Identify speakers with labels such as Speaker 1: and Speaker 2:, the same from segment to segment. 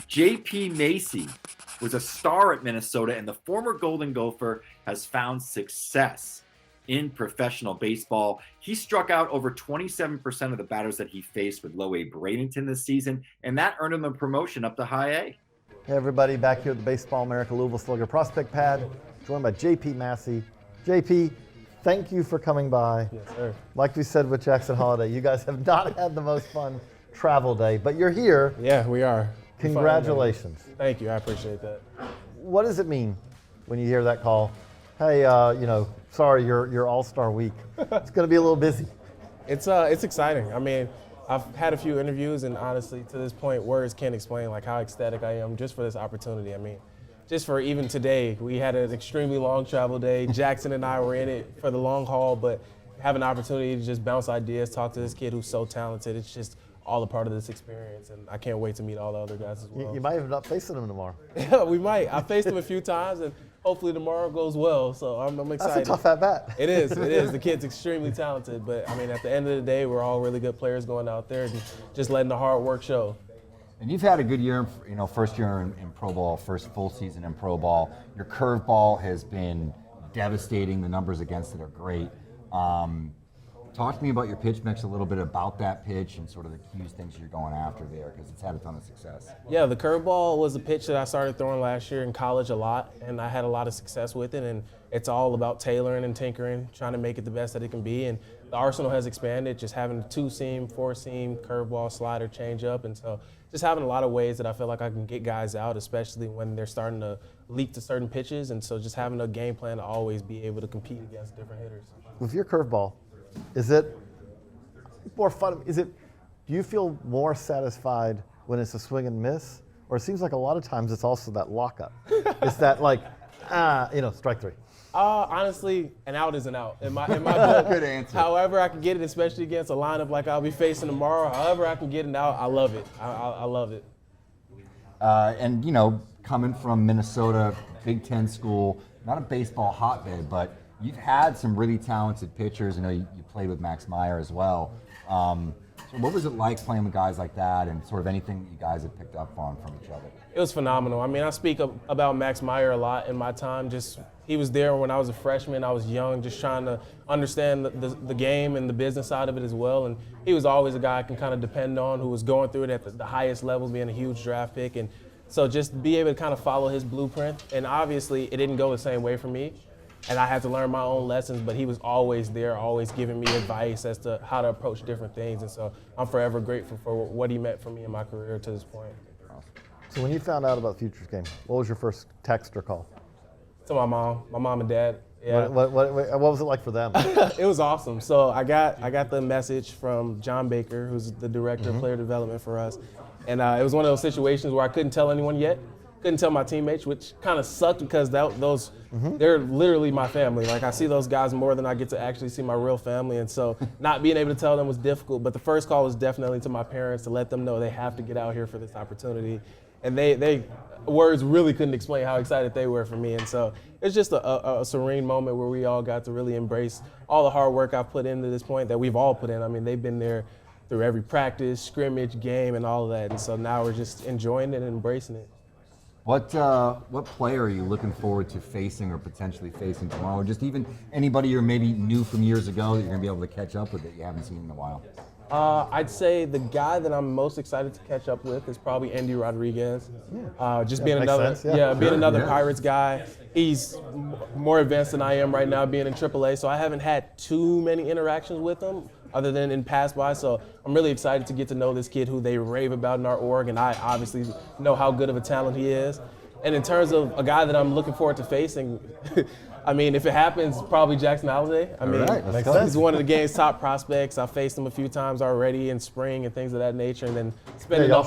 Speaker 1: JP Massey was a star at Minnesota, and the former Golden Gopher has found success in professional baseball. He struck out over 27% of the batters that he faced with Low A Bradenton this season, and that earned him a promotion up to High A.
Speaker 2: Hey everybody, back here at the Baseball America Louisville Slugger Prospect Pad, joined by JP Massey. JP, thank you for coming by.
Speaker 3: Yes, sir.
Speaker 2: Like we said with Jackson Holiday, you guys have not had the most fun travel day, but you're here.
Speaker 3: Yeah, we are.
Speaker 2: Congratulations.
Speaker 3: Thank you, I appreciate that.
Speaker 2: What does it mean when you hear that call? Hey, sorry, your All-Star week. It's going to be a little busy.
Speaker 3: It's exciting. I mean, I've had a few interviews, and honestly, to this point, words can't explain like how ecstatic I am just for this opportunity. I mean, just for even today, we had an extremely long travel day. Jackson and I were in it for the long haul, but have an opportunity to just bounce ideas, talk to this kid who's so talented. It's just all a part of this experience, and I can't wait to meet all the other guys as well.
Speaker 2: You might end up facing him tomorrow.
Speaker 3: Yeah, we might. I faced him a few times, and hopefully tomorrow goes well, so I'm excited.
Speaker 2: That's a tough at-bat.
Speaker 3: It is. The kid's extremely talented, but I mean, at the end of the day, we're all really good players going out there and just letting the hard work show.
Speaker 4: And you've had a good year, first year in pro ball, first full season in pro ball. Your curveball has been devastating. The numbers against it are great. Talk to me about your pitch mix, a little bit about that pitch and sort of the cues, things you're going after there, because it's had a ton of success.
Speaker 3: Yeah, the curveball was a pitch that I started throwing last year in college a lot, and I had a lot of success with it, and it's all about tailoring and tinkering, trying to make it the best that it can be, and the arsenal has expanded, just having a 2-seam, 4-seam, curveball, slider, changeup, and so just having a lot of ways that I feel like I can get guys out, especially when they're starting to leak to certain pitches, and so just having a game plan to always be able to compete against different hitters.
Speaker 2: With your curveball, is it more fun? Do you feel more satisfied when it's a swing and miss? Or it seems like a lot of times it's also that lockup. It's that like, strike three.
Speaker 3: Honestly, an out is an out. In my book,
Speaker 4: Good answer.
Speaker 3: However I can get it, especially against a lineup like I'll be facing tomorrow, however I can get it out, I love it. I love it.
Speaker 4: Coming from Minnesota, Big Ten school, not a baseball hotbed, but you've had some really talented pitchers. I know you played with Max Meyer as well. So what was it like playing with guys like that, and sort of anything that you guys have picked up on from each other?
Speaker 3: It was phenomenal. I mean, I speak about Max Meyer a lot in my time. He was there when I was a freshman. I was young, just trying to understand the game and the business side of it as well. And he was always a guy I can kind of depend on, who was going through it at the highest levels, being a huge draft pick. And so just be able to kind of follow his blueprint. And obviously, it didn't go the same way for me. And I had to learn my own lessons, but he was always there, always giving me advice as to how to approach different things. And so I'm forever grateful for what he meant for me in my career to this point.
Speaker 2: So when you found out about the Futures game, what was your first text or call?
Speaker 3: To my mom and dad. Yeah.
Speaker 2: What was it like for them?
Speaker 3: It was awesome. So I got the message from John Baker, who's the director of player development for us. And it was one of those situations where I couldn't tell anyone yet. Couldn't tell my teammates, which kind of sucked because they're literally my family. Like, I see those guys more than I get to actually see my real family, and so not being able to tell them was difficult. But the first call was definitely to my parents to let them know they have to get out here for this opportunity. And they words really couldn't explain how excited they were for me. And so it's just a serene moment where we all got to really embrace all the hard work I've put into this point that we've all put in. I mean, they've been there through every practice, scrimmage, game, and all of that. And so now we're just enjoying it and embracing it.
Speaker 4: What player are you looking forward to facing or potentially facing tomorrow? Or just even anybody you're maybe knew from years ago that you're going to be able to catch up with that you haven't seen in a while?
Speaker 3: I'd say the guy that I'm most excited to catch up with is probably Andy Rodriguez. Being another Pirates guy. He's more advanced than I am right now, being in AAA, so I haven't had too many interactions with him other than in pass by. So I'm really excited to get to know this kid who they rave about in our org, and I obviously know how good of a talent he is. And in terms of a guy that I'm looking forward to facing, I mean, if it happens, probably Jackson Holiday. I mean, he's one of the game's top prospects. I faced him a few times already in spring and things of that nature, and then spending
Speaker 2: y'all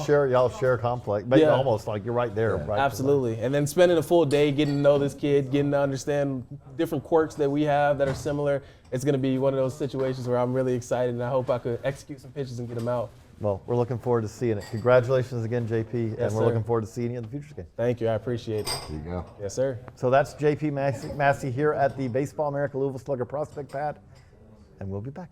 Speaker 2: share complex, but almost like you're right there. Right
Speaker 3: absolutely, and then spending a full day getting to know this kid, getting to understand different quirks that we have that are similar. It's going to be one of those situations where I'm really excited, and I hope I could execute some pitches and get them out.
Speaker 2: Well, we're looking forward to seeing it. Congratulations again, JP, and we're looking forward to seeing you in the Futures game.
Speaker 3: Thank you. I appreciate it.
Speaker 4: There you go.
Speaker 3: Yes, sir.
Speaker 2: So that's JP Massey here at the Baseball America Louisville Slugger Prospect Pad, and we'll be back.